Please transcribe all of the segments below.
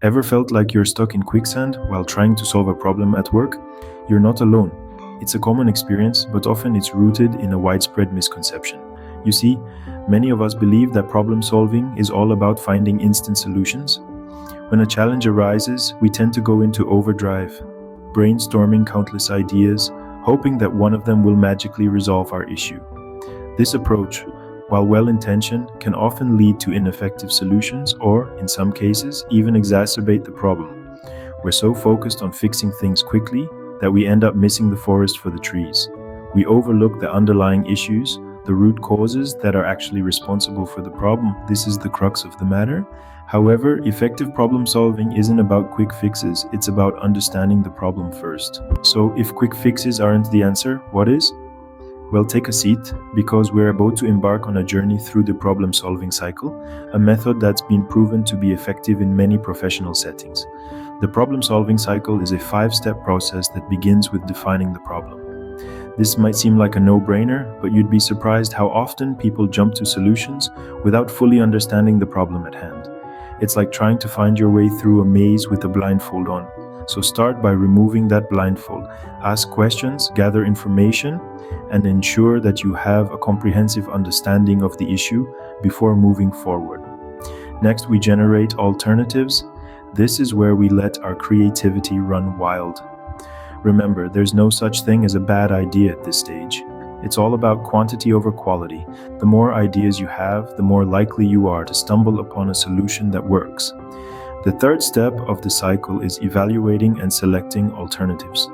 Ever felt like you're stuck in quicksand while trying to solve a problem at work? You're not alone. It's a common experience, but often it's rooted in a widespread misconception. You see, many of us believe that problem solving is all about finding instant solutions. When a challenge arises, we tend to go into overdrive, brainstorming countless ideas, hoping that one of them will magically resolve our issue. This approach, while well-intentioned, can often lead to ineffective solutions or, in some cases, even exacerbate the problem. We're so focused on fixing things quickly that we end up missing the forest for the trees. We overlook the underlying issues, the root causes that are actually responsible for the problem. This is the crux of the matter. However, effective problem solving isn't about quick fixes, it's about understanding the problem first. So if quick fixes aren't the answer, what is? Well, take a seat, because we're about to embark on a journey through the problem-solving cycle, a method that's been proven to be effective in many professional settings. The problem-solving cycle is a 5-step process that begins with defining the problem. This might seem like a no-brainer, but you'd be surprised how often people jump to solutions without fully understanding the problem at hand. It's like trying to find your way through a maze with a blindfold on. So start by removing that blindfold. Ask questions, gather information, and ensure that you have a comprehensive understanding of the issue before moving forward. Next, we generate alternatives. This is where we let our creativity run wild. Remember, there's no such thing as a bad idea at this stage. It's all about quantity over quality. The more ideas you have, the more likely you are to stumble upon a solution that works. The third step of the cycle is evaluating and selecting alternatives.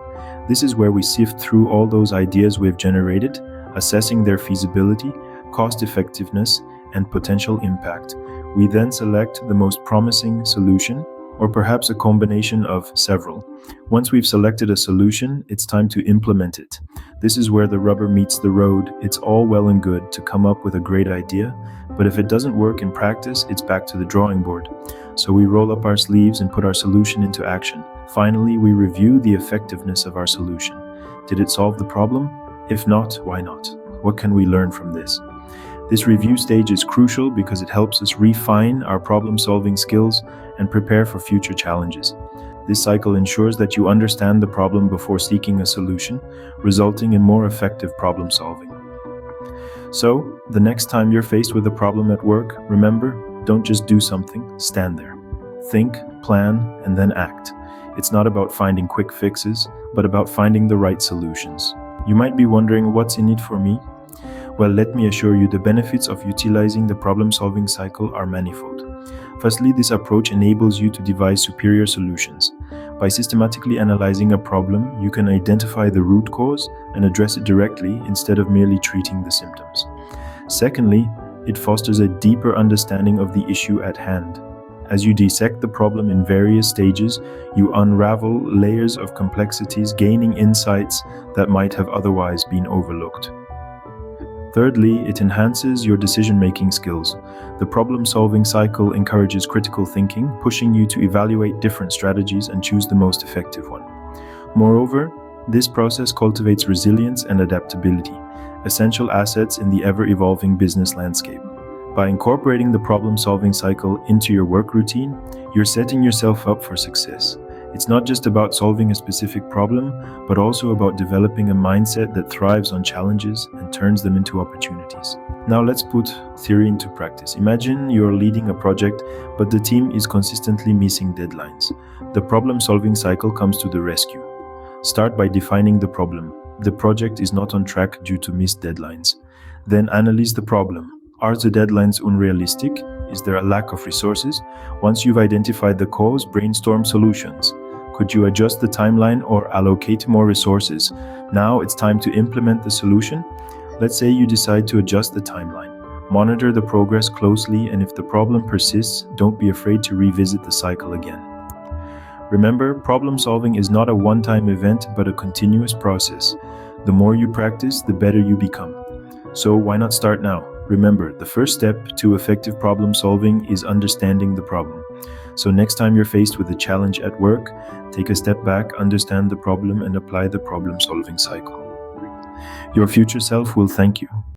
This is where we sift through all those ideas we've generated, assessing their feasibility, cost effectiveness, and potential impact. We then select the most promising solution, or perhaps a combination of several. Once we've selected a solution, it's time to implement it. This is where the rubber meets the road. It's all well and good to come up with a great idea, but if it doesn't work in practice, it's back to the drawing board. So we roll up our sleeves and put our solution into action. Finally, we review the effectiveness of our solution. Did it solve the problem? If not, why not? What can we learn from this? This review stage is crucial because it helps us refine our problem-solving skills and prepare for future challenges. This cycle ensures that you understand the problem before seeking a solution, resulting in more effective problem solving. So, the next time you're faced with a problem at work, remember, don't just do something, stand there. Think, plan, and then act. It's not about finding quick fixes, but about finding the right solutions. You might be wondering, what's in it for me? Well, let me assure you, the benefits of utilizing the problem-solving cycle are manifold. Firstly, this approach enables you to devise superior solutions. By systematically analyzing a problem, you can identify the root cause and address it directly instead of merely treating the symptoms. Secondly, it fosters a deeper understanding of the issue at hand. As you dissect the problem in various stages, you unravel layers of complexities, gaining insights that might have otherwise been overlooked. Thirdly, it enhances your decision-making skills. The problem-solving cycle encourages critical thinking, pushing you to evaluate different strategies and choose the most effective one. Moreover, this process cultivates resilience and adaptability, essential assets in the ever-evolving business landscape. By incorporating the problem-solving cycle into your work routine, you're setting yourself up for success. It's not just about solving a specific problem, but also about developing a mindset that thrives on challenges and turns them into opportunities. Now let's put theory into practice. Imagine you're leading a project, but the team is consistently missing deadlines. The problem-solving cycle comes to the rescue. Start by defining the problem. The project is not on track due to missed deadlines. Then analyze the problem. Are the deadlines unrealistic? Is there a lack of resources? Once you've identified the cause, brainstorm solutions. Could you adjust the timeline or allocate more resources? Now it's time to implement the solution. Let's say you decide to adjust the timeline. Monitor the progress closely, and if the problem persists, don't be afraid to revisit the cycle again. Remember, problem solving is not a one-time event, but a continuous process. The more you practice, the better you become. So why not start now? Remember, the first step to effective problem solving is understanding the problem. So next time you're faced with a challenge at work, take a step back, understand the problem, and apply the problem solving cycle. Your future self will thank you.